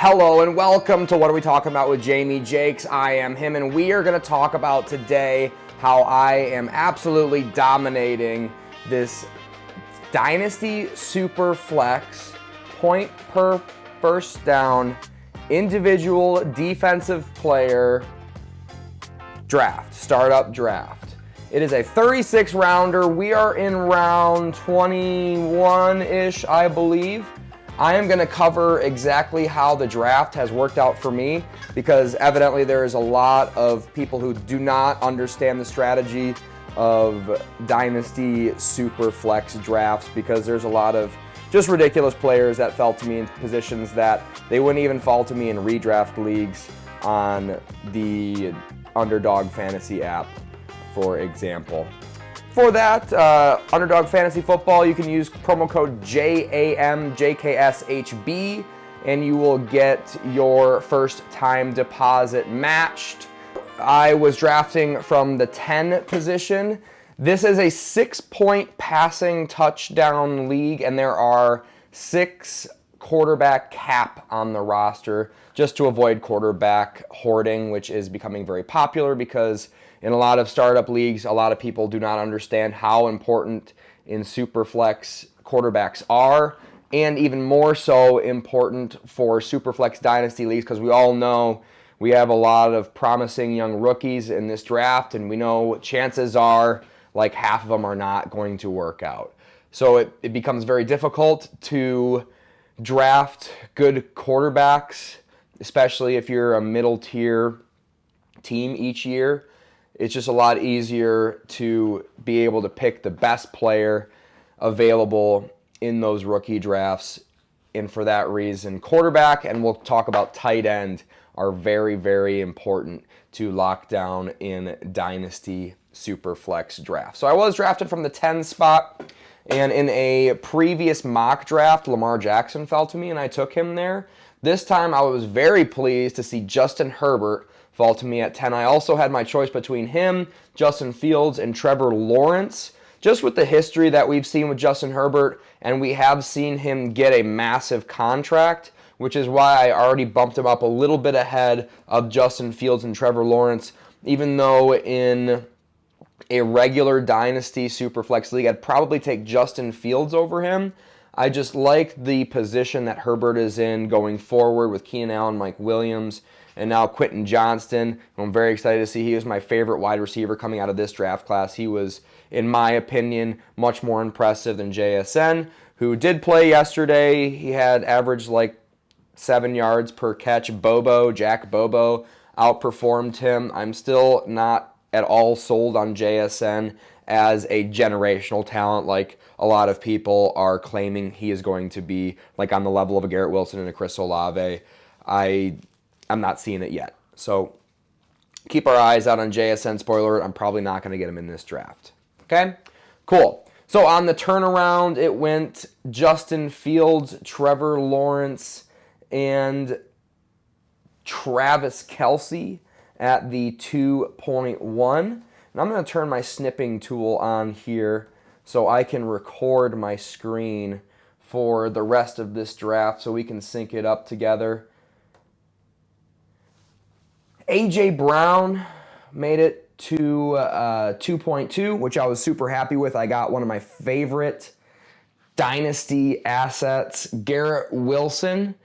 Hello and welcome to What Are We Talking About with Jamie Jakes. I am him, and we are going to talk about today how I am absolutely dominating this Dynasty SuperFlex point per first down individual defensive player draft, startup draft. It is a 36 rounder. We are in round 21-ish, I believe. I am going to cover exactly how the draft has worked out for me, because evidently there is a lot of people who do not understand the strategy of Dynasty SuperFlex drafts, because there's a lot of just ridiculous players that fell to me in positions that they wouldn't even fall to me in redraft leagues on the Underdog Fantasy app, for example. For that, Underdog Fantasy Football, you can use promo code JAMJKSHB and you will get your first time deposit matched. I was drafting from the 10 position. This is a 6-point passing touchdown league, and there are 6 quarterback cap on the roster just to avoid quarterback hoarding, which is becoming very popular because in a lot of startup leagues, a lot of people do not understand how important in SuperFlex quarterbacks are, and even more so important for SuperFlex Dynasty leagues, because we all know we have a lot of promising young rookies in this draft, and we know chances are like half of them are not going to work out. So it becomes very difficult to draft good quarterbacks, especially if you're a middle tier team each year. It's just a lot easier to be able to pick the best player available in those rookie drafts. And for that reason, quarterback, and we'll talk about tight end, are very, very important to lock down in Dynasty SuperFlex draft. So I was drafted from the 10 spot, and in a previous mock draft, Lamar Jackson fell to me, and I took him there. This time I was very pleased to see Justin Herbert fall to me at 10. I also had my choice between him, Justin Fields, and Trevor Lawrence. Just with the history that we've seen with Justin Herbert, and we have seen him get a massive contract, which is why I already bumped him up a little bit ahead of Justin Fields and Trevor Lawrence, even though in a regular Dynasty SuperFlex league, I'd probably take Justin Fields over him. I just like the position that Herbert is in going forward with Keenan Allen, Mike Williams, and now Quentin Johnston. I'm very excited to see. He was my favorite wide receiver coming out of this draft class. He was, in my opinion, much more impressive than JSN, who did play yesterday. He had averaged like 7 yards per catch. Jack Bobo outperformed him. I'm still not at all sold on JSN as a generational talent like a lot of people are claiming he is going to be, like on the level of a Garrett Wilson and a Chris Olave. I'm not seeing it yet. So keep our eyes out on JSN. Spoiler, I'm probably not going to get him in this draft. Okay? Cool. So on the turnaround, it went Justin Fields, Trevor Lawrence, and Travis Kelce at the 2.1. And I'm going to turn my snipping tool on here so I can record my screen for the rest of this draft so we can sync it up together. A.J. Brown made it to 2.2, which I was super happy with. I got one of my favorite Dynasty assets, Garrett Wilson,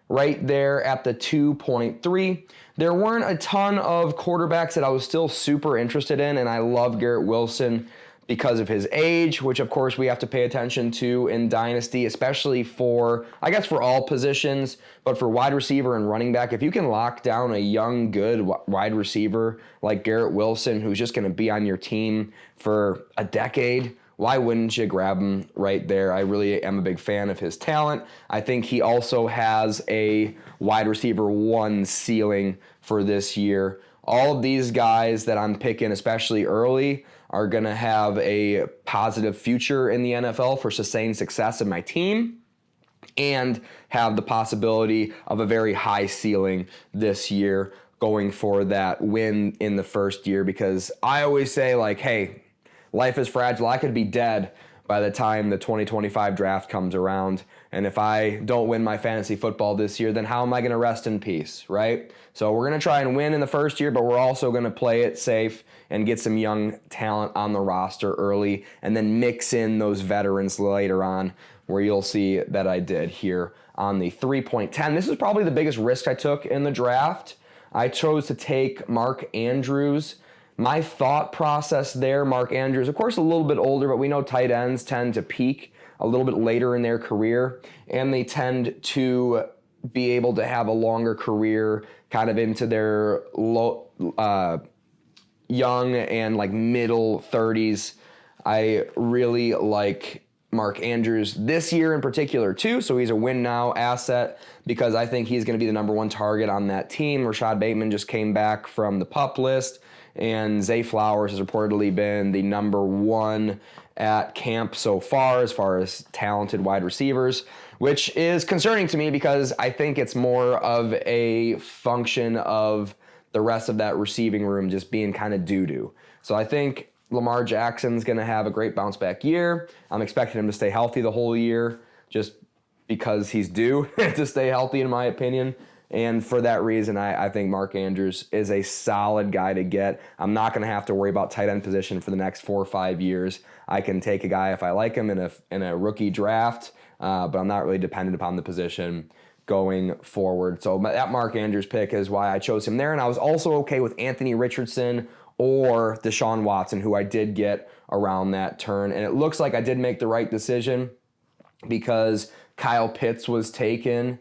right there at the 2.3. There weren't a ton of quarterbacks that I was still super interested in, and I love Garrett Wilson because of his age, which of course we have to pay attention to in Dynasty, especially for, I guess for all positions, but for wide receiver and running back. If you can lock down a young, good wide receiver like Garrett Wilson, who's just going to be on your team for a decade, why wouldn't you grab him right there? I really am a big fan of his talent. I think he also has a wide receiver 1 ceiling for this year. All of these guys that I'm picking, especially early, are going to have a positive future in the NFL for sustained success in my team and have the possibility of a very high ceiling this year going for that win in the first year, because I always say, like, hey, life is fragile. I could be dead, by the time the 2025 draft comes around. And if I don't win my fantasy football this year, then how am I going to rest in peace, right? So we're going to try and win in the first year, but we're also going to play it safe and get some young talent on the roster early and then mix in those veterans later on, where you'll see that I did here on the 3.10. This is probably the biggest risk I took in the draft. I chose to take Mark Andrews. My thought process there, Mark Andrews, of course a little bit older, but we know tight ends tend to peak a little bit later in their career, and they tend to be able to have a longer career kind of into their young and like middle 30s. I really like Mark Andrews this year in particular too, so he's a win now asset because I think he's going to be the number one target on that team. Rashad Bateman just came back from the PUP list, and Zay Flowers has reportedly been the number one at camp so far as talented wide receivers, which is concerning to me because I think it's more of a function of the rest of that receiving room just being kind of doo-doo. So I think Lamar Jackson's going to have a great bounce back year. I'm expecting him to stay healthy the whole year just because he's due to stay healthy, in my opinion. And for that reason, I think Mark Andrews is a solid guy to get. I'm not going to have to worry about tight end position for the next 4 or 5 years. I can take a guy if I like him in a rookie draft, but I'm not really dependent upon the position going forward. So that Mark Andrews pick is why I chose him there. And I was also okay with Anthony Richardson or Deshaun Watson, who I did get around that turn. And it looks like I did make the right decision because Kyle Pitts was taken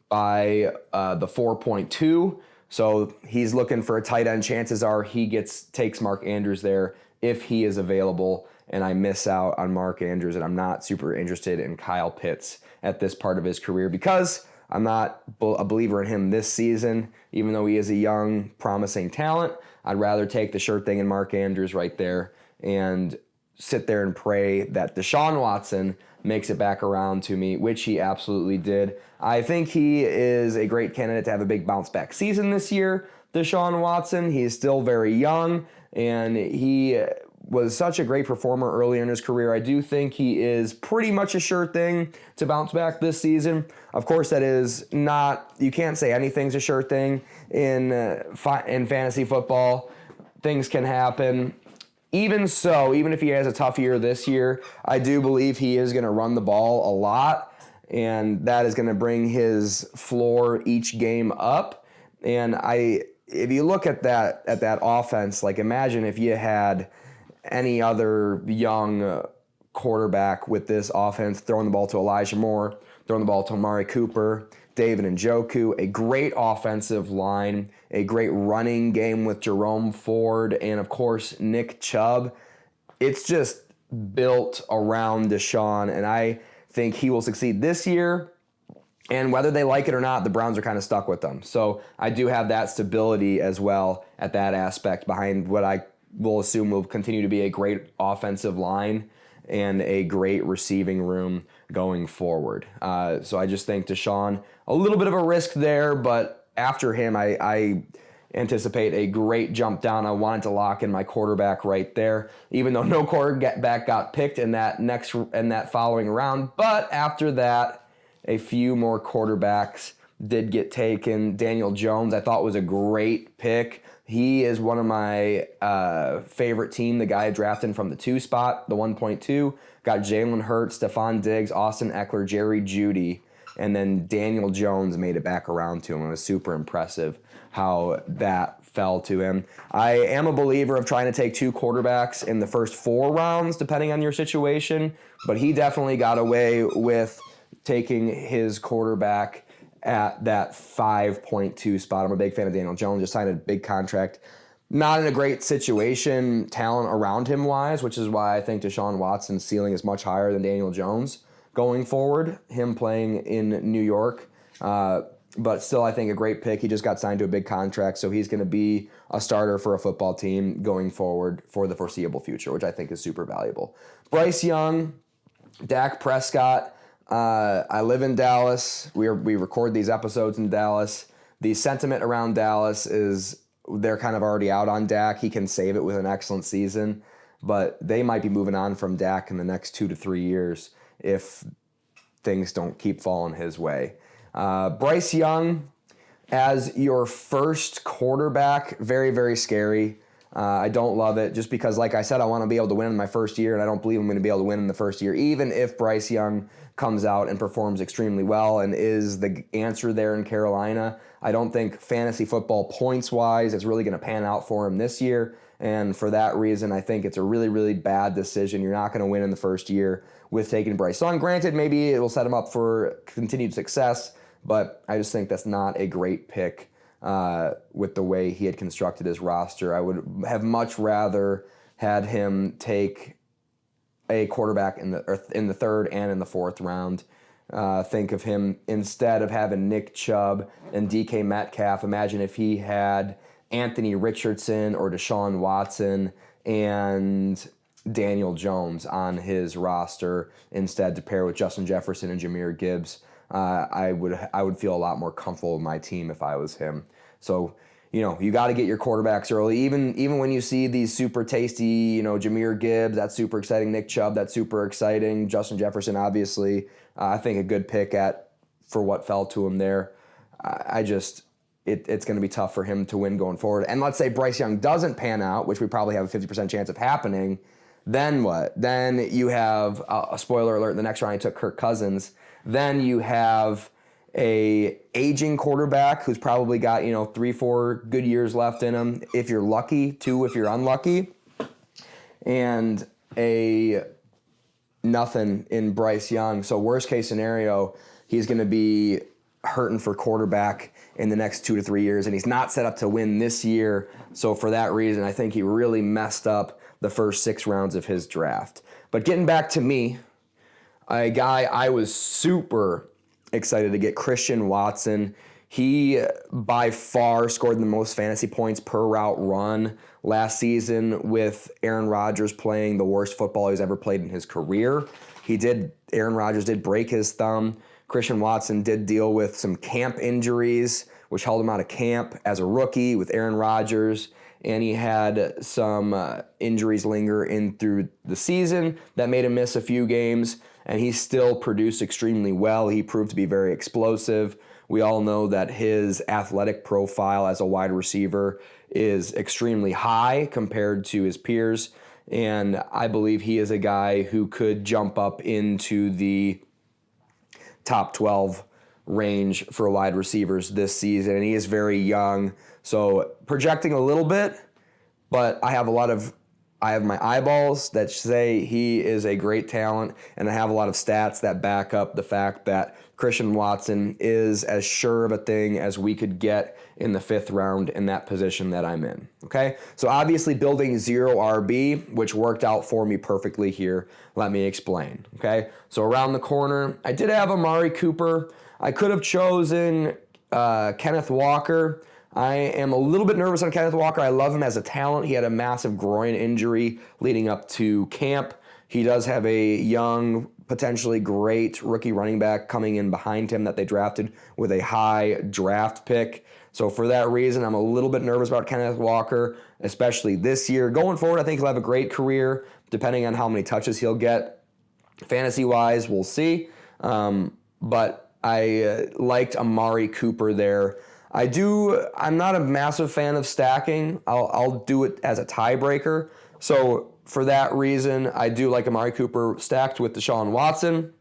by the 4.2. So he's looking for a tight end. Chances are he takes Mark Andrews there if he is available, and I miss out on Mark Andrews, and I'm not super interested in Kyle Pitts at this part of his career because I'm not a believer in him this season, even though he is a young, promising talent. I'd rather take the sure thing in Mark Andrews right there and sit there and pray that Deshaun Watson makes it back around to me, which he absolutely did. I think he is a great candidate to have a big bounce back season this year, Deshaun Watson. He's still very young, and he was such a great performer early in his career. I do think he is pretty much a sure thing to bounce back this season. Of course, that is not, you can't say anything's a sure thing in fantasy football. Things can happen. Even so, even if he has a tough year this year, I do believe he is going to run the ball a lot, and that is going to bring his floor each game up. And if you look at that offense, like imagine if you had any other young quarterback with this offense throwing the ball to Elijah Moore, throwing the ball to Amari Cooper, David Njoku, a great offensive line, a great running game with Jerome Ford, and of course Nick Chubb. It's just built around Deshaun, and I think he will succeed this year. And whether they like it or not, the Browns are kind of stuck with them. So I do have that stability as well at that aspect behind what I will assume will continue to be a great offensive line and a great receiving room going forward. So I just think Deshaun, a little bit of a risk there, but after him, I anticipate a great jump down. I wanted to lock in my quarterback right there, even though no quarterback got picked in that following round. But after that, a few more quarterbacks did get taken. Daniel Jones, I thought, was a great pick. He is one of my favorite team, the guy drafted from the 2 spot, the 1.2. Got Jalen Hurts, Stephon Diggs, Austin Eckler, Jerry Jeudy, and then Daniel Jones made it back around to him. It was super impressive how that fell to him. I am a believer of trying to take 2 quarterbacks in the first 4 rounds, depending on your situation, but he definitely got away with taking his quarterback at that 5.2 spot. I'm a big fan of Daniel Jones, just signed a big contract. Not in a great situation, talent around him wise, which is why I think Deshaun Watson's ceiling is much higher than Daniel Jones going forward, him playing in New York. But still, I think a great pick. He just got signed to a big contract, so he's going to be a starter for a football team going forward for the foreseeable future, which I think is super valuable. Bryce Young, Dak Prescott. I live in Dallas. We record these episodes in Dallas. The sentiment around Dallas is they're kind of already out on Dak. He can save it with an excellent season. but they might be moving on from Dak in the next 2 to 3 years if things don't keep falling his way. Bryce Young as your first quarterback, very, very scary. I don't love it just because, like I said, I want to be able to win in my first year, and I don't believe I'm going to be able to win in the first year, even if Bryce Young comes out and performs extremely well and is the answer there in Carolina. I don't think fantasy football points-wise is really going to pan out for him this year, and for that reason, I think it's a really, really bad decision. You're not going to win in the first year with taking Bryce Young. Granted, maybe it will set him up for continued success, but I just think that's not a great pick. With the way he had constructed his roster, I would have much rather had him take a quarterback in the third and in the fourth round. Think of him instead of having Nick Chubb and DK Metcalf. Imagine if he had Anthony Richardson or Deshaun Watson and Daniel Jones on his roster instead to pair with Justin Jefferson and Jahmyr Gibbs. I would feel a lot more comfortable with my team if I was him. So, you got to get your quarterbacks early. Even when you see these super tasty, Jahmyr Gibbs, that's super exciting. Nick Chubb, that's super exciting. Justin Jefferson, obviously, I think a good pick for what fell to him there. It's going to be tough for him to win going forward. And let's say Bryce Young doesn't pan out, which we probably have a 50% chance of happening. Then what? Then you have a spoiler alert. In the next round, I took Kirk Cousins. Then you have a aging quarterback who's probably got 3-4 good years left in him if you're lucky, 2 if you're unlucky, and a nothing in Bryce Young. So worst case scenario, he's going to be hurting for quarterback in the next 2 to 3 years, and he's not set up to win this year. So for that reason, I think he really messed up the first 6 rounds of his draft. But getting back to me, a guy I was super excited to get, Christian Watson. He by far scored the most fantasy points per route run last season with Aaron Rodgers playing the worst football he's ever played in his career. Aaron Rodgers did break his thumb. Christian Watson did deal with some camp injuries, which held him out of camp as a rookie with Aaron Rodgers. And he had some injuries linger in through the season that made him miss a few games. And he still produced extremely well. He proved to be very explosive. We all know that his athletic profile as a wide receiver is extremely high compared to his peers. And I believe he is a guy who could jump up into the top 12 range for wide receivers this season. And he is very young. So projecting a little bit, but I have my eyeballs that say he is a great talent, and I have a lot of stats that back up the fact that Christian Watson is as sure of a thing as we could get in the 5th round in that position that I'm in, okay? So obviously building 0 RB, which worked out for me perfectly here. Let me explain, okay? So around the corner, I did have Amari Cooper. I could have chosen Kenneth Walker. I am a little bit nervous on Kenneth Walker. I love him as a talent. He had a massive groin injury leading up to camp. He does have a young, potentially great rookie running back coming in behind him that they drafted with a high draft pick. So for that reason, I'm a little bit nervous about Kenneth Walker, especially this year. Going forward, I think he'll have a great career, depending on how many touches he'll get. Fantasy-wise, we'll see. But I liked Amari Cooper there. I'm not a massive fan of stacking. I'll do it as a tiebreaker. So for that reason, I do like Amari Cooper stacked with Deshaun Watson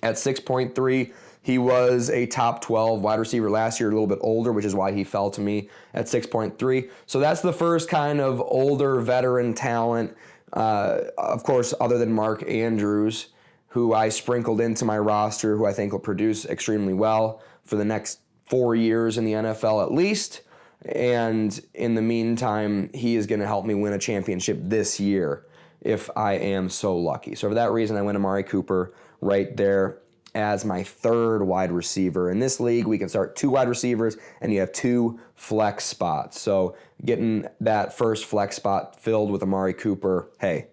at 6.3. He was a top 12 wide receiver last year, a little bit older, which is why he fell to me at 6.3. So that's the first kind of older veteran talent, of course, other than Mark Andrews, who I sprinkled into my roster, who I think will produce extremely well for the next 4 years in the NFL at least. And in the meantime, he is going to help me win a championship this year if I am so lucky. So for that reason, I went Amari Cooper right there as my 3rd wide receiver. In this league, we can start 2 wide receivers, and you have 2 flex spots. So getting that first flex spot filled with Amari Cooper, hey,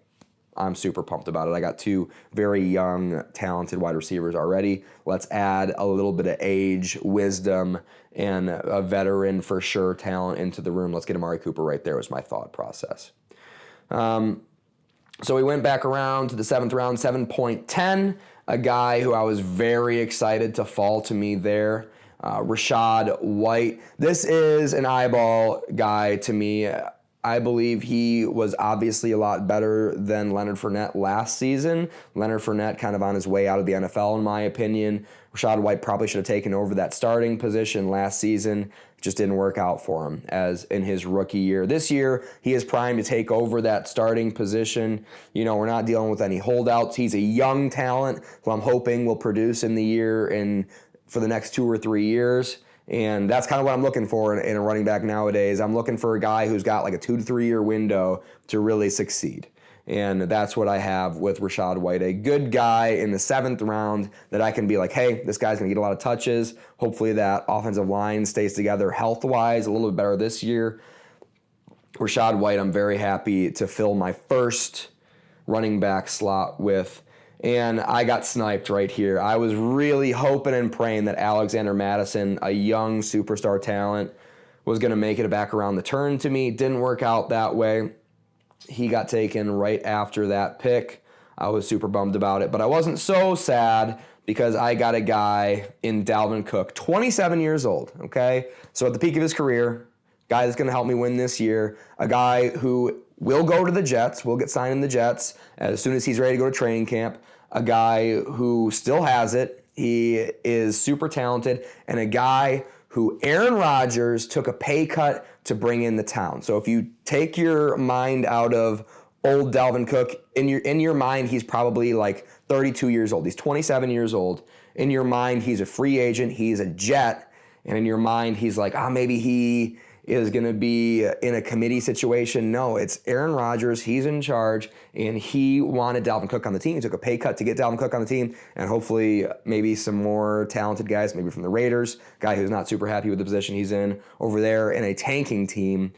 I'm super pumped about it. I got 2 very young, talented wide receivers already. Let's add a little bit of age, wisdom, and a veteran for sure talent into the room. Let's get Amari Cooper right there was my thought process. So we went back around to the 7th round, 7.10, a guy who I was very excited to fall to me there, Rachaad White. This is an eyeball guy to me. I believe he was obviously a lot better than Leonard Fournette last season. Leonard Fournette kind of on his way out of the NFL, in my opinion. Rachaad White probably should have taken over that starting position last season. Just didn't work out for him as in his rookie year. This year, he is primed to take over that starting position. You know, we're not dealing with any holdouts. He's a young talent who I'm hoping will produce in the year and for the next 2 or 3 years. And that's kind of what I'm looking for in a running back nowadays. I'm looking for a guy who's got like a 2 to 3 year window to really succeed. And that's what I have with Rachaad White, a good guy in the 7th round that I can be like, hey, this guy's going to get a lot of touches. Hopefully that offensive line stays together health-wise a little bit better this year. Rachaad White, I'm very happy to fill my first running back slot with. And I got sniped right here. I was really hoping and praying that Alexander Mattison, a young superstar talent, was going to make it back around the turn to me. Didn't work out that way. He got taken right after that pick. I was super bummed about it, but I wasn't so sad because I got a guy in Dalvin Cook, 27 years old, okay? So at the peak of his career, guy that's going to help me win this year, a guy who will go to the Jets, will get signed in the Jets as soon as he's ready to go to training camp, a guy who still has it. He is super talented, and a guy who Aaron Rodgers took a pay cut to bring in the town. So if you take your mind out of old Dalvin Cook, in your mind, he's probably like 32 years old. He's 27 years old. In your mind, he's a free agent. He's a Jet. And in your mind, he's like, maybe he is going to be in a committee situation. No, it's Aaron Rodgers. He's in charge, and he wanted Dalvin Cook on the team. He took a pay cut to get Dalvin Cook on the team, and hopefully maybe some more talented guys, maybe from the Raiders, guy who's not super happy with the position he's in over there in a tanking team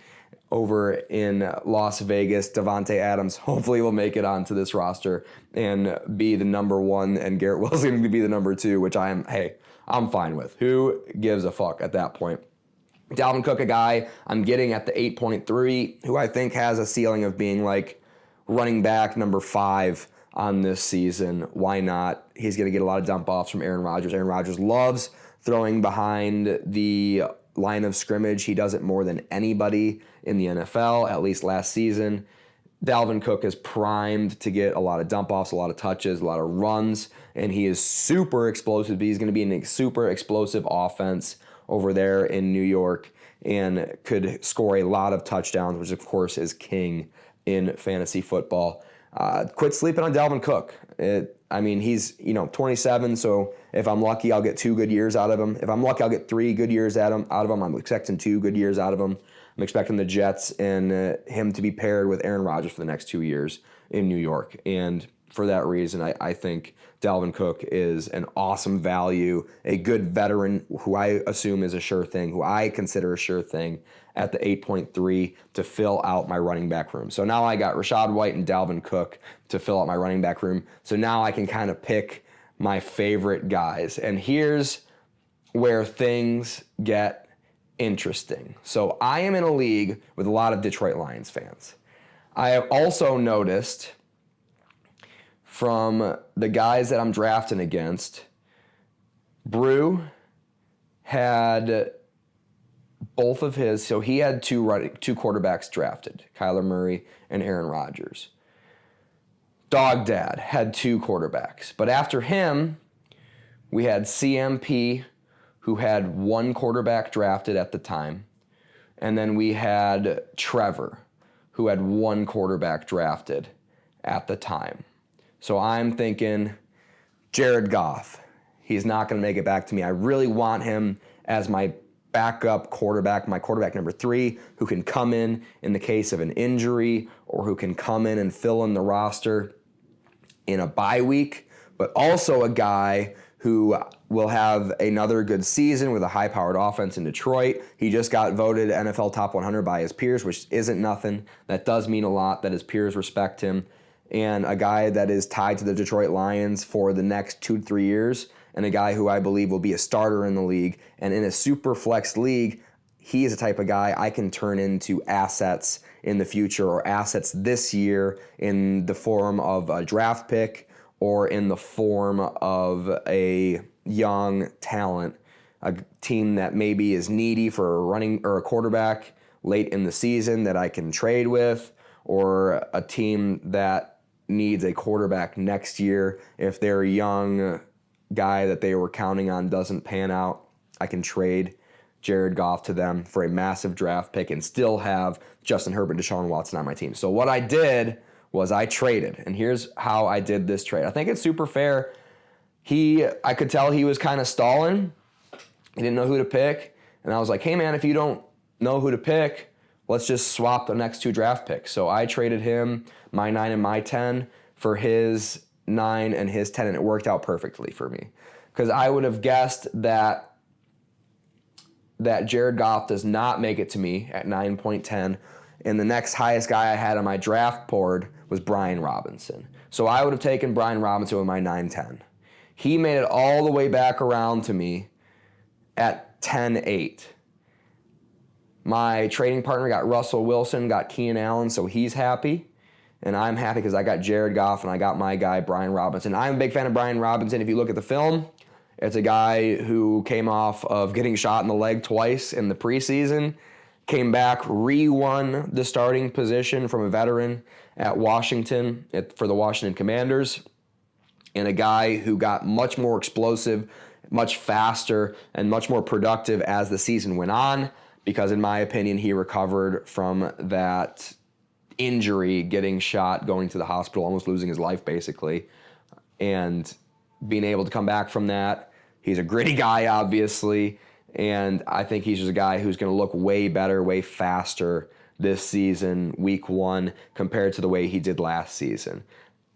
over in Las Vegas. Davante Adams hopefully will make it onto this roster and be the number 1, and Garrett Wilson to be the number 2, which I'm fine with. Who gives a fuck at that point? Dalvin Cook, a guy I'm getting at the 8.3, who I think has a ceiling of being like running back number 5 on this season. Why not? He's going to get a lot of dump offs from Aaron Rodgers. Aaron Rodgers loves throwing behind the line of scrimmage. He does it more than anybody in the NFL, at least last season. Dalvin Cook is primed to get a lot of dump offs, a lot of touches, a lot of runs, and he is super explosive. He's going to be in a super explosive offense over there in New York and could score a lot of touchdowns, which of course is king in fantasy football. Quit sleeping on Dalvin Cook. He's 27, so if I'm lucky, I'll get 2 good years out of him. If I'm lucky, I'll get 3 good years out of him. I'm expecting 2 good years out of him. I'm expecting the Jets and him to be paired with Aaron Rodgers for the next 2 years in New York. And for that reason, I think Dalvin Cook is an awesome value, a good veteran who I assume is a sure thing, who I consider a sure thing at the 8.3 to fill out my running back room. So now I got Rachaad White and Dalvin Cook to fill out my running back room. So now I can kind of pick my favorite guys. And here's where things get interesting. So I am in a league with a lot of Detroit Lions fans. I have also noticed from the guys that I'm drafting against, Brew had both of his, so he had two quarterbacks drafted, Kyler Murray and Aaron Rodgers. Dog Dad had 2 quarterbacks. But after him, we had CMP, who had 1 quarterback drafted at the time. And then we had Trevor, who had 1 quarterback drafted at the time. So I'm thinking Jared Goff. He's not going to make it back to me. I really want him as my backup quarterback, my quarterback number 3, who can come in the case of an injury or who can come in and fill in the roster in a bye week, but also a guy who will have another good season with a high-powered offense in Detroit. He just got voted NFL Top 100 by his peers, which isn't nothing. That does mean a lot that his peers respect him. And a guy that is tied to the Detroit Lions for the next 2 to 3 years, and a guy who I believe will be a starter in the league. And in a SuperFlex league, he is the type of guy I can turn into assets in the future, or assets this year in the form of a draft pick or in the form of a young talent, a team that maybe is needy for a running or a quarterback late in the season that I can trade with, or a team that needs a quarterback next year. If their young guy that they were counting on doesn't pan out, I can trade Jared Goff to them for a massive draft pick and still have Justin Herbert, Deshaun Watson on my team. So what I did was I traded, and here's how I did this trade. I think it's super fair. I could tell he was kind of stalling. He didn't know who to pick. And I was like, hey man, if you don't know who to pick, let's just swap the next 2 draft picks. So I traded him my 9 and my 10 for his 9 and his 10, and it worked out perfectly for me. Because I would have guessed that Jared Goff does not make it to me at 9.10, and the next highest guy I had on my draft board was Brian Robinson. So I would have taken Brian Robinson with my 9-10. He made it all the way back around to me at 10-8. My trading partner got Russell Wilson, got Keenan Allen, so he's happy. And I'm happy because I got Jared Goff and I got my guy, Brian Robinson. I'm a big fan of Brian Robinson. If you look at the film, it's a guy who came off of getting shot in the leg twice in the preseason, came back, re-won the starting position from a veteran at Washington for the Washington Commanders, and a guy who got much more explosive, much faster, and much more productive as the season went on, because in my opinion, he recovered from that injury, getting shot, going to the hospital, almost losing his life basically, and being able to come back from that. He's a gritty guy, obviously, and I think he's just a guy who's going to look way better, way faster this season, week 1, compared to the way he did last season.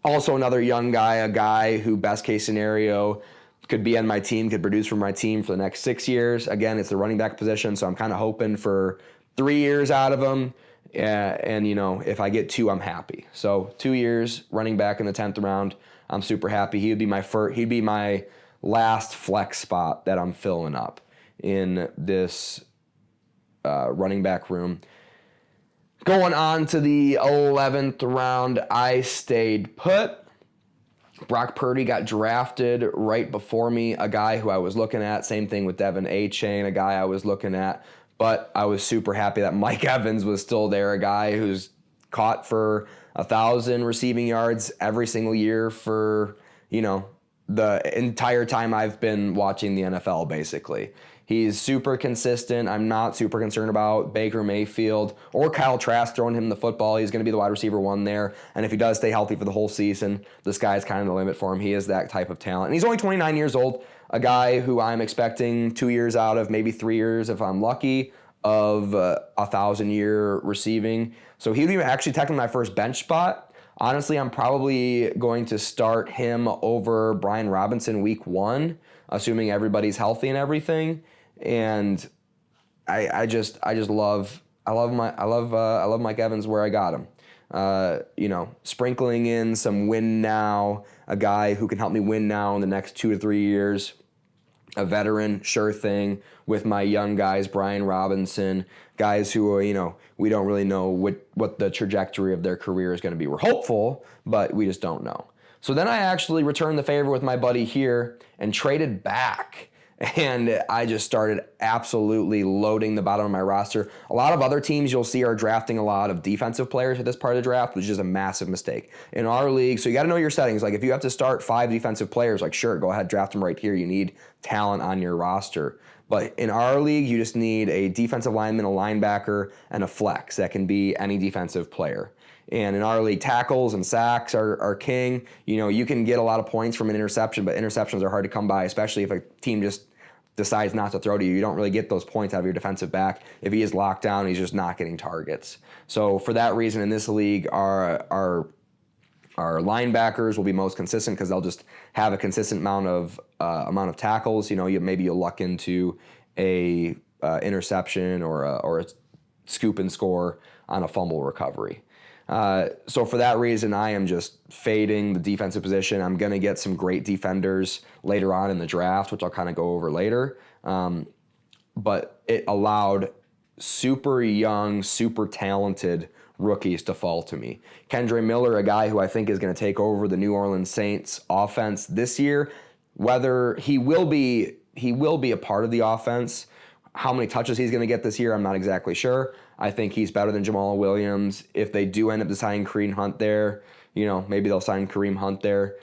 Also another young guy, a guy who best case scenario could be on my team, could produce for my team for the next 6 years. Again, it's the running back position, so I'm kind of hoping for 3 years out of him. And, you know, if I get 2, I'm happy. So 2 years, running back in the 10th round, I'm super happy. He'd be my last flex spot that I'm filling up in this running back room. Going on to the 11th round, I stayed put. Brock Purdy got drafted right before me, a guy who I was looking at. Same thing with Devin A-Chain, a guy I was looking at. But I was super happy that Mike Evans was still there, a guy who's caught for 1,000 receiving yards every single year for, you know, the entire time I've been watching the NFL, basically. He's super consistent. I'm not super concerned about Baker Mayfield or Kyle Trask throwing him the football. He's going to be the wide receiver 1 there. And if he does stay healthy for the whole season, the sky's kind of the limit for him. He is that type of talent. And he's only 29 years old, a guy who I'm expecting 2 years out of, maybe 3 years if I'm lucky, of 1,000-year receiving. So he would be actually technically my first bench spot. Honestly, I'm probably going to start him over Brian Robinson week 1, assuming everybody's healthy and everything. And I love Mike Evans where I got him. You know, sprinkling in some win now, a guy who can help me win now in the next 2 to 3 years. A veteran, sure thing, with my young guys, Brian Robinson, guys who are, you know, we don't really know what the trajectory of their career is going to be. We're hopeful, but we just don't know. So then I actually returned the favor with my buddy here and traded back. And I just started absolutely loading the bottom of my roster. A lot of other teams you'll see are drafting a lot of defensive players at this part of the draft, which is a massive mistake. In our league, so you got to know your settings. Like if you have to start 5 defensive players, like sure, go ahead, draft them right here. You need talent on your roster. But in our league, you just need a defensive lineman, a linebacker, and a flex. That can be any defensive player. And in our league, tackles and sacks are king. You know, you can get a lot of points from an interception, but interceptions are hard to come by, especially if a team just decides not to throw to you. You don't really get those points out of your defensive back. If he is locked down, he's just not getting targets. So for that reason, in this league, our linebackers will be most consistent because they'll just have a consistent amount of tackles. You know, maybe you'll luck into a interception or a scoop and score on a fumble recovery. So for that reason, I am just fading the defensive position. I'm going to get some great defenders later on in the draft, which I'll kind of go over later. But it allowed super young, super talented rookies to fall to me. Kendre Miller, a guy who I think is going to take over the New Orleans Saints offense this year. Whether he will be a part of the offense. How many touches he's going to get this year, I'm not exactly sure. I think he's better than Jamal Williams. If they do end up deciding Kareem Hunt there, maybe they'll sign Kareem Hunt there.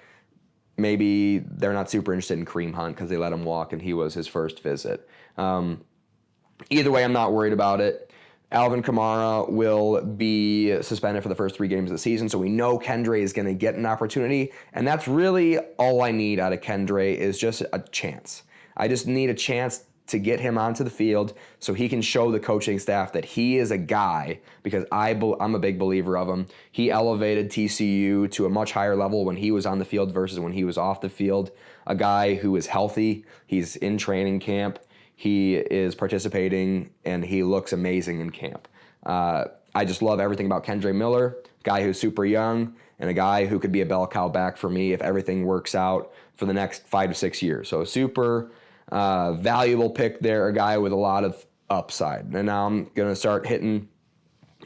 Maybe they're not super interested in Kareem Hunt because they let him walk and he was his first visit. Either way, I'm not worried about it. Alvin Kamara will be suspended for the first 3 games of the season, so we know Kendre is going to get an opportunity, and that's really all I need out of Kendre is just a chance. I just need a chance to get him onto the field so he can show the coaching staff that he is a guy, because I'm a big believer of him. He elevated TCU to a much higher level when he was on the field versus when he was off the field. A guy who is healthy, he's in training camp, he is participating, and he looks amazing in camp. I just love everything about Kendre Miller, guy who's super young, and a guy who could be a bell cow back for me if everything works out for the next 5 to 6 years. So super valuable pick there, a guy with a lot of upside. And now I'm going to start hitting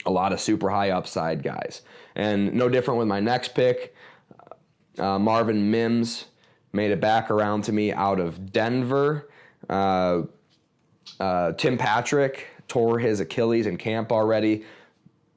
a lot of super high upside guys. And no different with my next pick. Marvin Mims made it back around to me out of Denver. Tim Patrick tore his Achilles in camp already.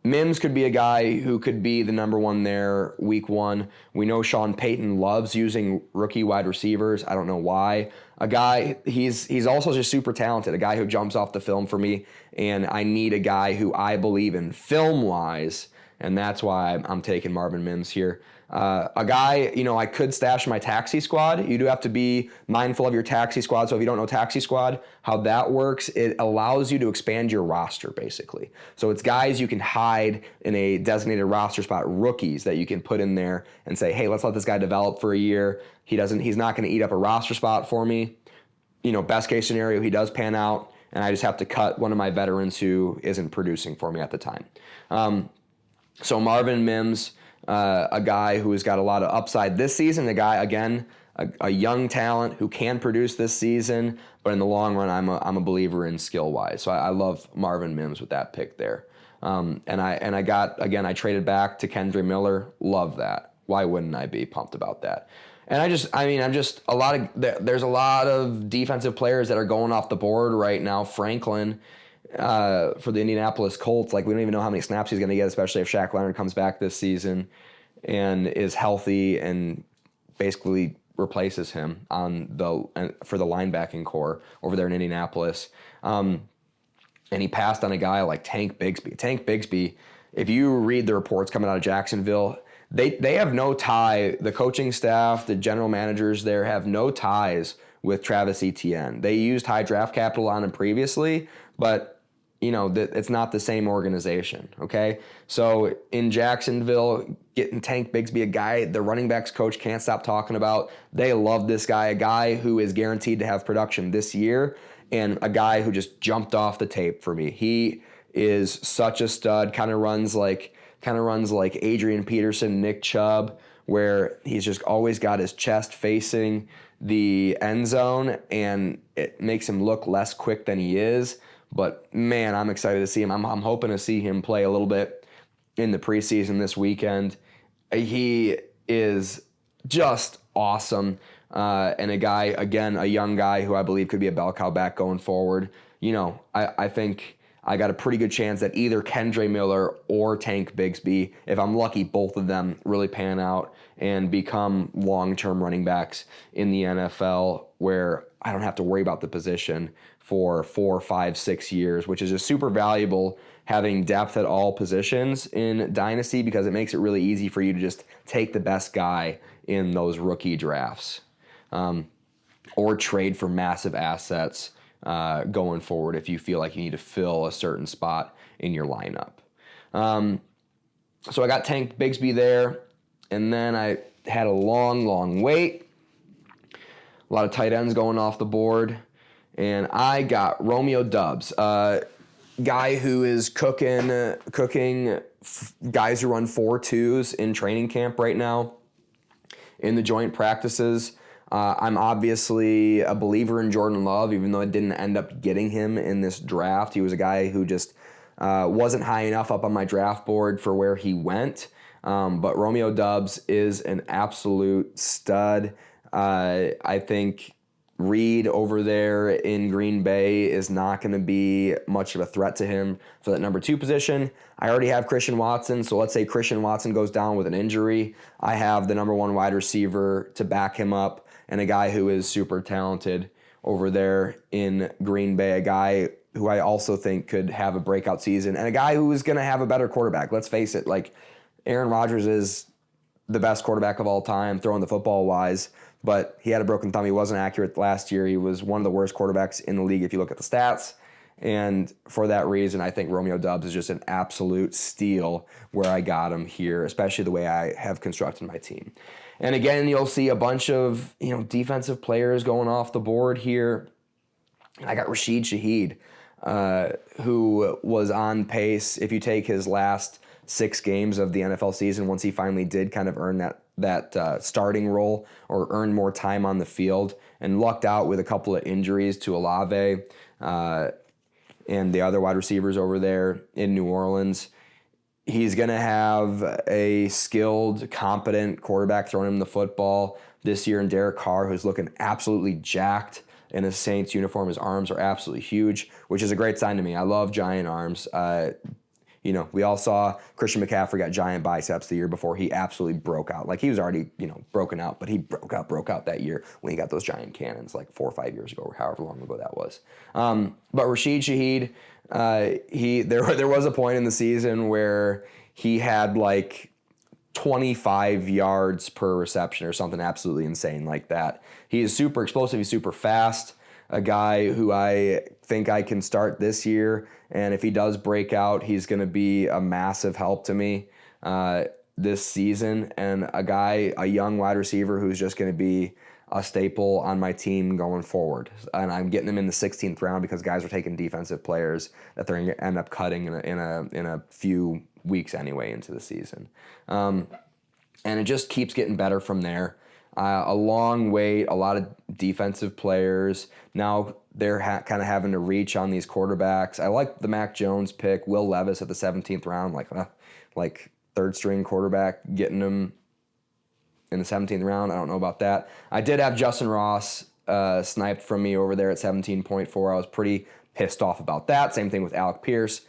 Mims could be a guy who could be the number 1 there week 1. We know Sean Payton loves using rookie wide receivers. I don't know why. A guy, he's also just super talented, a guy who jumps off the film for me, and I need a guy who I believe in film-wise, and that's why I'm taking Marvin Mims here. A guy, I could stash my taxi squad. You do have to be mindful of your taxi squad. So if you don't know taxi squad, how that works, it allows you to expand your roster, basically. So it's guys you can hide in a designated roster spot, rookies that you can put in there and say, hey, let's let this guy develop for a year. He's not going to eat up a roster spot for me. Best case scenario, he does pan out, and I just have to cut one of my veterans who isn't producing for me at the time. So Marvin Mims, a guy who has got a lot of upside this season, a guy, again, a young talent who can produce this season, but in the long run, I'm a believer in skill-wise. So I love Marvin Mims with that pick there. And I traded back to Kendre Miller. Love that. Why wouldn't I be pumped about that? And there's a lot of defensive players that are going off the board right now. Franklin, for the Indianapolis Colts, we don't even know how many snaps he's going to get, especially if Shaq Leonard comes back this season and is healthy and basically replaces him for the linebacking core over there in Indianapolis. And he passed on a guy like Tank Bigsby. Tank Bigsby, if you read the reports coming out of Jacksonville, they have no tie. The coaching staff, the general managers there have no ties with Travis Etienne. They used high draft capital on him previously, but it's not the same organization, okay? So in Jacksonville, getting Tank Bigsby, a guy the running backs coach can't stop talking about. They love this guy, a guy who is guaranteed to have production this year, and a guy who just jumped off the tape for me. He is such a stud, kind of runs like Adrian Peterson, Nick Chubb, where he's just always got his chest facing the end zone, and it makes him look less quick than he is. But, man, I'm excited to see him. I'm hoping to see him play a little bit in the preseason this weekend. He is just awesome. And a guy, again, a young guy who I believe could be a bell cow back going forward. I think I got a pretty good chance that either Kendre Miller or Tank Bigsby, if I'm lucky, both of them really pan out and become long-term running backs in the NFL, where I don't have to worry about the position for 4, 5, 6 years, which is just super valuable, having depth at all positions in Dynasty, because it makes it really easy for you to just take the best guy in those rookie drafts, or trade for massive assets going forward if you feel like you need to fill a certain spot in your lineup. So I got Tank Bigsby there, and then I had a long wait. A lot of tight ends going off the board. And I got Romeo Doubs, guy who is cooking guys who run 4.2s in training camp right now in the joint practices. I'm obviously a believer in Jordan Love, even though I didn't end up getting him in this draft. He was a guy who just wasn't high enough up on my draft board for where he went. But Romeo Doubs is an absolute stud. I think Reed over there in Green Bay is not going to be much of a threat to him for that number 2 position. I already have Christian Watson, so let's say Christian Watson goes down with an injury. I have the number 1 wide receiver to back him up, and a guy who is super talented over there in Green Bay, a guy who I also think could have a breakout season, and a guy who is going to have a better quarterback. Let's face it, like Aaron Rodgers is the best quarterback of all time, throwing the football wise, but he had a broken thumb. He wasn't accurate last year. He was one of the worst quarterbacks in the league if you look at the stats. And for that reason, I think Romeo Doubs is just an absolute steal where I got him here, especially the way I have constructed my team. And again, you'll see a bunch of defensive players going off the board here. I got Rashid Shaheed, who was on pace. If you take his last 6 games of the NFL season, once he finally did kind of earn that starting role or earn more time on the field, and lucked out with a couple of injuries to Olave and the other wide receivers over there in New Orleans. He's going to have a skilled, competent quarterback throwing him the football this year in Derek Carr, who's looking absolutely jacked in his Saints uniform. His arms are absolutely huge, which is a great sign to me. I love giant arms. We all saw Christian McCaffrey got giant biceps the year before he absolutely broke out. Like, he was already, broken out, but he broke out that year when he got those giant cannons like 4 or 5 years ago, or however long ago that was. But Rashid Shaheed, there was a point in the season where he had like 25 yards per reception or something absolutely insane like that. He is super explosive. He's super fast. A guy who I think I can start this year, and if he does break out, he's going to be a massive help to me this season, and a young wide receiver who's just going to be a staple on my team going forward. And I'm getting him in the 16th round because guys are taking defensive players that they're going to end up cutting in a few weeks anyway into the season. And it just keeps getting better from there. A long wait, a lot of defensive players. Now they're kind of having to reach on these quarterbacks. I like the Mac Jones pick, Will Levis at the 17th round, like third string quarterback, getting him in the 17th round. I don't know about that. I did have Justin Ross sniped from me over there at 17.4. I was pretty pissed off about that. Same thing with Alec Pierce.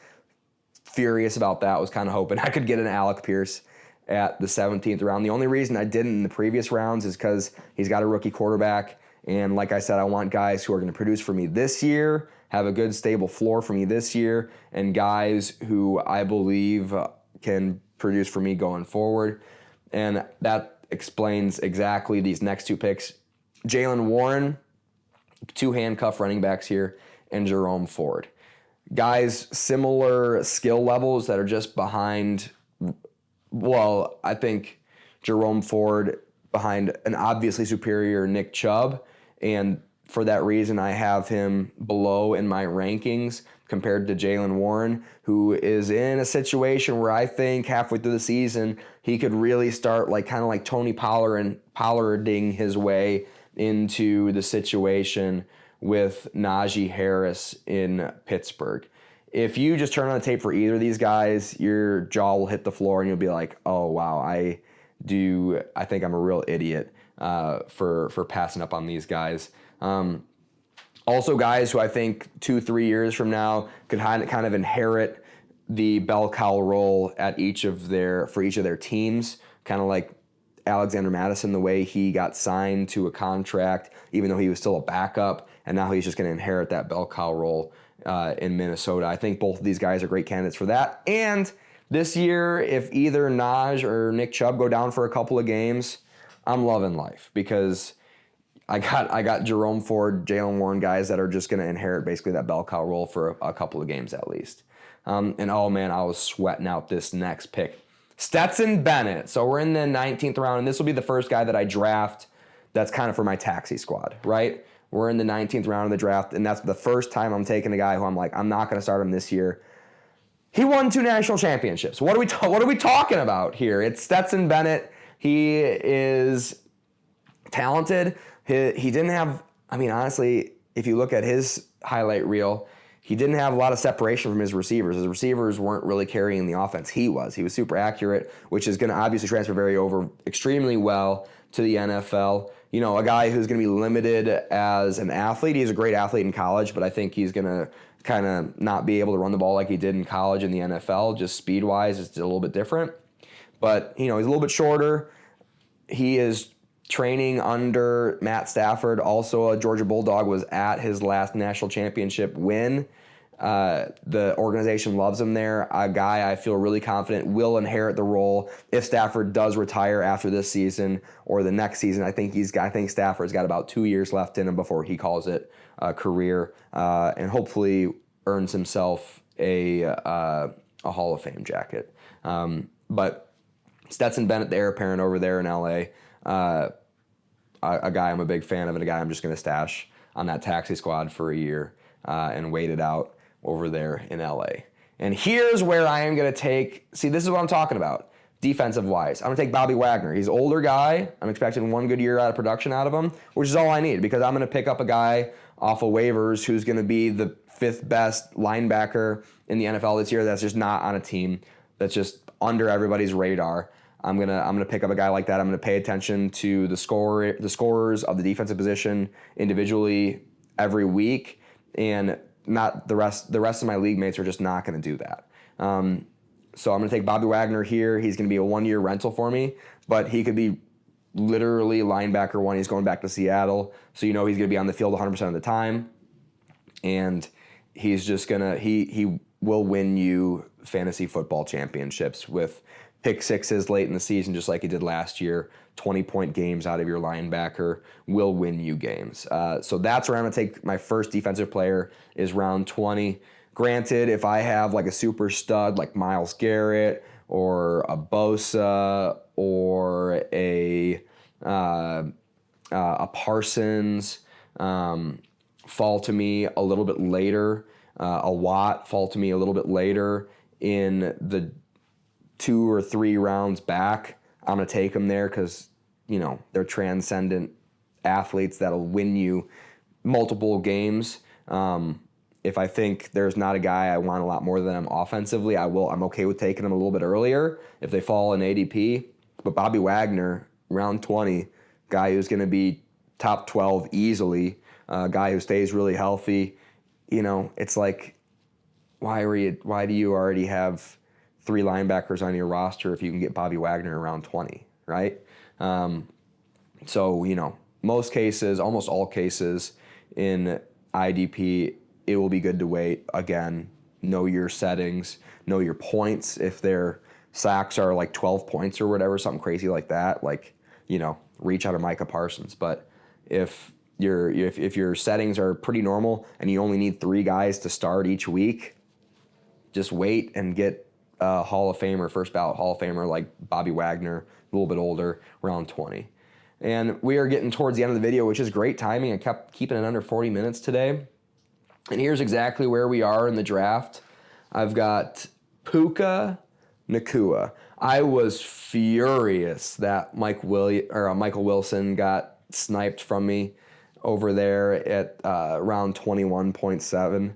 Furious about that. Was kind of hoping I could get an Alec Pierce at the 17th round. The only reason I didn't in the previous rounds is because he's got a rookie quarterback. And like I said, I want guys who are going to produce for me this year, have a good stable floor for me this year, and guys who I believe can produce for me going forward. And that explains exactly these next 2 picks. Jaylen Warren, 2 handcuff running backs here, and Jerome Ford. Guys similar skill levels that are just behind. Well, I think Jerome Ford behind an obviously superior Nick Chubb, and for that reason, I have him below in my rankings compared to Jaylen Warren, who is in a situation where I think halfway through the season, he could really start kind of like Tony Pollarding his way into the situation with Najee Harris in Pittsburgh. If you just turn on the tape for either of these guys, your jaw will hit the floor and you'll be like, oh, wow, I think I'm a real idiot for passing up on these guys. Also guys who I think 2-3 years from now could kind of inherit the bell cow role for each of their teams, kind of like Alexander Mattison, the way he got signed to a contract, even though he was still a backup, and now he's just going to inherit that bell cow role in Minnesota. I think both of these guys are great candidates for that. And this year, if either Naj or Nick Chubb go down for a couple of games, I'm loving life because I got Jerome Ford, Jaylen Warren guys that are just going to inherit basically that bell cow role for a couple of games at least. And oh man, I was sweating out this next pick. Stetson Bennett. So we're in the 19th round, and this will be the first guy that I draft that's kind of for my taxi squad, right? We're in the 19th round of the draft, and that's the first time I'm taking a guy who I'm like, I'm not going to start him this year. He won 2 national championships. What are we talking about here? It's Stetson Bennett. He is talented. He didn't have, I mean, honestly, if you look at his highlight reel, he didn't have a lot of separation from his receivers. His receivers weren't really carrying the offense. He was super accurate, which is going to obviously transfer extremely well to the NFL. You know, a guy who's going to be limited as an athlete. He's a great athlete in college, but I think he's going to kind of not be able to run the ball like he did in college in the NFL. Just speed-wise, it's a little bit different. But, you know, he's a little bit shorter. He is training under Matt Stafford, also a Georgia Bulldog, was at his last national championship win. The organization loves him there. A guy I feel really confident will inherit the role if Stafford does retire after this season or the next season. I think Stafford's got about 2 years left in him before he calls it a career, and hopefully earns himself a Hall of Fame jacket. But Stetson Bennett, the heir apparent over there in LA, a guy I'm a big fan of, and a guy I'm just going to stash on that taxi squad for a year and wait it out over there in LA. And here's where I am going to take, see, this is what I'm talking about, defensive-wise. I'm going to take Bobby Wagner. He's an older guy. I'm expecting one good year out of production out of him, which is all I need, because I'm going to pick up a guy off of waivers who's going to be the 5th best linebacker in the NFL this year that's just not on a team, that's just under everybody's radar. I'm gonna pick up a guy like that. I'm gonna pay attention to the scorers of the defensive position individually every week, and not the rest. The rest of my league mates are just not gonna do that. So I'm gonna take Bobby Wagner here. He's gonna be a 1-year rental for me, but he could be literally linebacker 1. He's going back to Seattle, so you know he's gonna be on the field 100% of the time, and he's just gonna he will win you fantasy football championships with pick sixes late in the season, just like he did last year. 20-point games out of your linebacker will win you games. So that's where I'm going to take my first defensive player, is round 20. Granted, if I have like a super stud like Myles Garrett or a Bosa or a Parsons fall to me a little bit later, a Watt fall to me a little bit later in the 2 or 3 rounds back, I'm going to take them there because, you know, they're transcendent athletes that'll win you multiple games. If I think there's not a guy I want a lot more than him offensively, I'm okay with taking him a little bit earlier if they fall in ADP. But Bobby Wagner, round 20, guy who's going to be top 12 easily, guy who stays really healthy. You know, it's like, why do you already have 3 linebackers on your roster if you can get Bobby Wagner around 20, right? So, you know, most cases, almost all cases in IDP, it will be good to wait. Again, know your settings, know your points. If their sacks are like 12 points or whatever, something crazy like that, like, you know, reach out to Micah Parsons. But if your settings are pretty normal and you only need 3 guys to start each week, just wait and get Hall of Famer, first ballot Hall of Famer like Bobby Wagner, a little bit older, round 20. And we are getting towards the end of the video, which is great timing. I kept keeping it under 40 minutes today. And here's exactly where we are in the draft. I've got Puka Nacua. I was furious that Michael Wilson got sniped from me over there at round 21.7.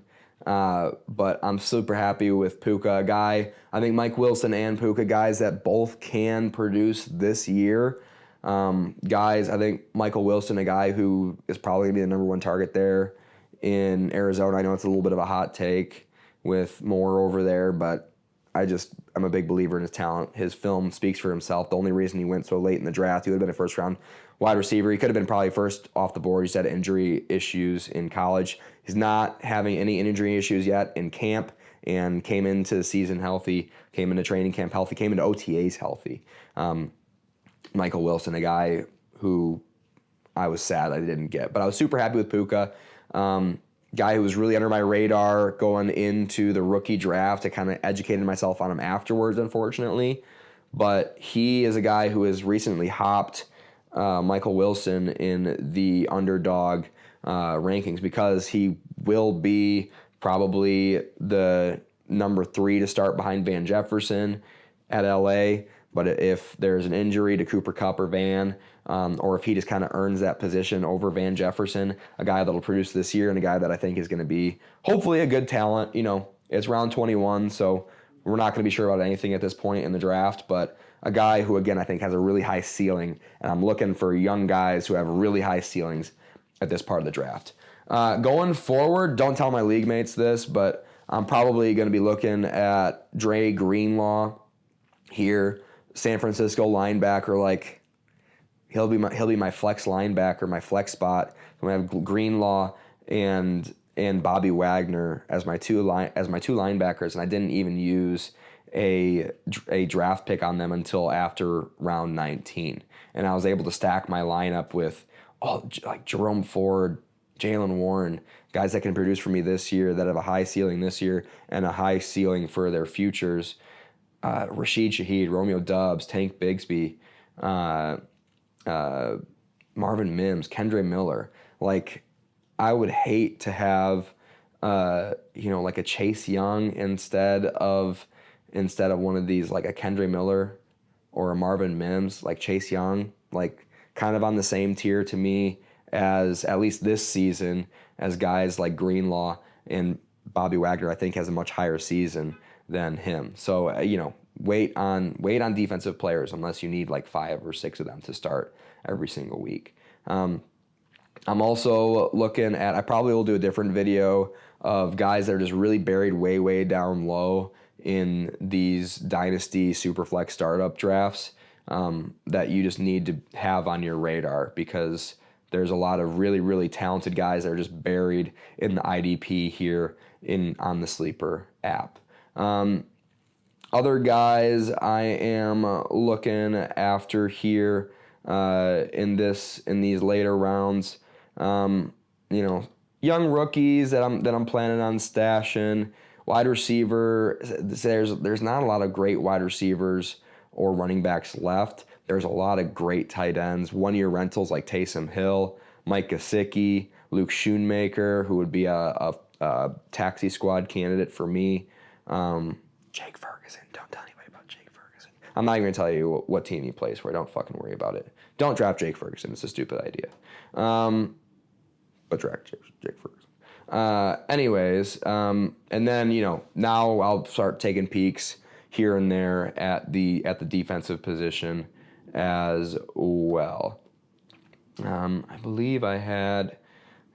But I'm super happy with Puka, a guy. I think Mike Wilson and Puka, guys that both can produce this year. Guys, I think Michael Wilson, a guy who is probably going to be the number 1 target there in Arizona. I know it's a little bit of a hot take with Moore over there, but I'm a big believer in his talent. His film speaks for himself. The only reason he went so late in the draft, he would have been a first-round wide receiver. He could have been probably first off the board. He's had injury issues in college. He's not having any injury issues yet in camp, and came into the season healthy, came into training camp healthy, came into OTAs healthy. Michael Wilson, a guy who I was sad I didn't get. But I was super happy with Puka. Guy who was really under my radar going into the rookie draft. I kind of educated myself on him afterwards, unfortunately. But he is a guy who has recently hopped Michael Wilson in the underdog rankings, because he will be probably the number 3 to start behind Van Jefferson at LA. But if there's an injury to Cooper Kupp or Van, or if he just kind of earns that position over Van Jefferson, a guy that'll produce this year and a guy that I think is going to be hopefully a good talent. You know, it's round 21, so we're not going to be sure about anything at this point in the draft, but a guy who, again, I think has a really high ceiling, and I'm looking for young guys who have really high ceilings at this part of the draft. Going forward, don't tell my league mates this, but I'm probably going to be looking at Dre Greenlaw here, San Francisco linebacker. Like, he'll be my flex linebacker, my flex spot. So I have Greenlaw and Bobby Wagner as my two linebackers, and I didn't even use a draft pick on them until after round 19, and I was able to stack my lineup with like Jerome Ford, Jalen Warren, guys that can produce for me this year, that have a high ceiling this year and a high ceiling for their futures. Rashid Shaheed, Romeo Doubs, Tank Bigsby, Marvin Mims, Kendre Miller. Like, I would hate to have, like a Chase Young instead of one of these, like a Kendre Miller or a Marvin Mims. Like Chase Young, like kind of on the same tier to me as, at least this season, as guys like Greenlaw, and Bobby Wagner I think has a much higher season than him. So, wait on defensive players unless you need like 5 or 6 of them to start every single week. I'm also looking at, I probably will do a different video of guys that are just really buried way, way down low in these Dynasty SuperFlex startup drafts that you just need to have on your radar, because there's a lot of really, really talented guys that are just buried in the IDP here on the Sleeper app. Other guys I am looking after here in these later rounds, young rookies that I'm planning on stashing. Wide receiver, there's not a lot of great wide receivers or running backs left. There's a lot of great tight ends, 1-year rentals like Taysom Hill, Mike Gesicki, Luke Schoonmaker, who would be a taxi squad candidate for me. Jake Ferguson, don't tell anybody about Jake Ferguson. I'm not even going to tell you what team he plays for. Don't fucking worry about it. Don't draft Jake Ferguson. It's a stupid idea. But draft Jake Ferguson. And then, now I'll start taking peeks here and there at the defensive position as well. I believe I had,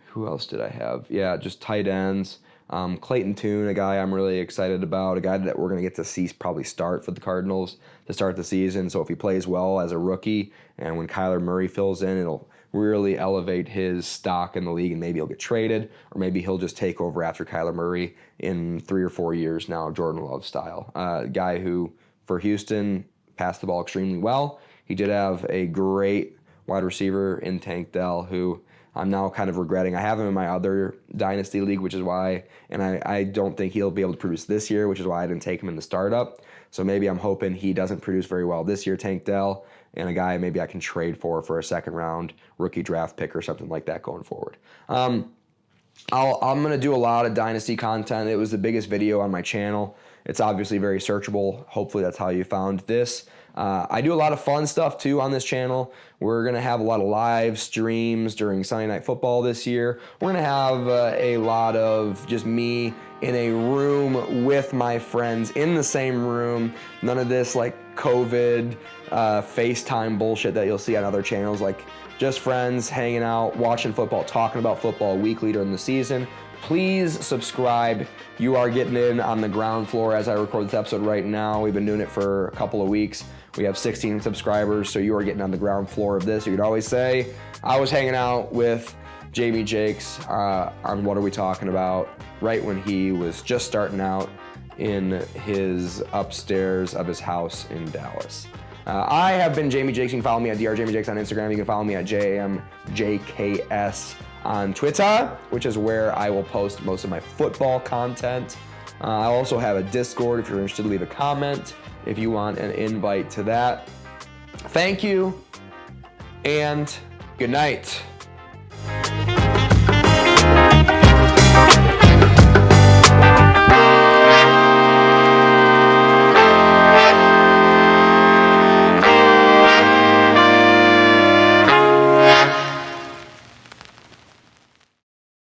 who else did I have? Yeah, just tight ends. Clayton Tune, a guy I'm really excited about, a guy that we're going to get to see probably start for the Cardinals to start the season. So if he plays well as a rookie, and when Kyler Murray fills in, it'll really elevate his stock in the league, and maybe he'll get traded, or maybe he'll just take over after Kyler Murray in 3 or 4 years now, Jordan Love style. Guy who, for Houston, passed the ball extremely well. He did have a great wide receiver in Tank Dell, who I'm now kind of regretting. I have him in my other Dynasty league, which is why, and I don't think he'll be able to produce this year, which is why I didn't take him in the startup. So maybe I'm hoping he doesn't produce very well this year, Tank Dell, and a guy maybe I can trade for a second round rookie draft pick or something like that going forward. I'm going to do a lot of Dynasty content. It was the biggest video on my channel. It's obviously very searchable. Hopefully that's how you found this. I do a lot of fun stuff too on this channel. We're going to have a lot of live streams during Sunday Night Football this year. We're going to have a lot of just me in a room with my friends in the same room. None of this like COVID FaceTime bullshit that you'll see on other channels. Like, just friends hanging out, watching football, talking about football weekly during the season. Please subscribe. You are getting in on the ground floor as I record this episode right now. We've been doing it for a couple of weeks. We have 16 subscribers, so you are getting on the ground floor of this. You could always say, I was hanging out with Jamie Jakes on What Are We Talking About right when he was just starting out in his upstairs of his house in Dallas. I have been Jamie Jakes. You can follow me at drjamiejakes on Instagram. You can follow me at jmjks on Twitter, which is where I will post most of my football content. I also have a Discord if you're interested. Leave a comment if you want an invite to that. Thank you, and good night.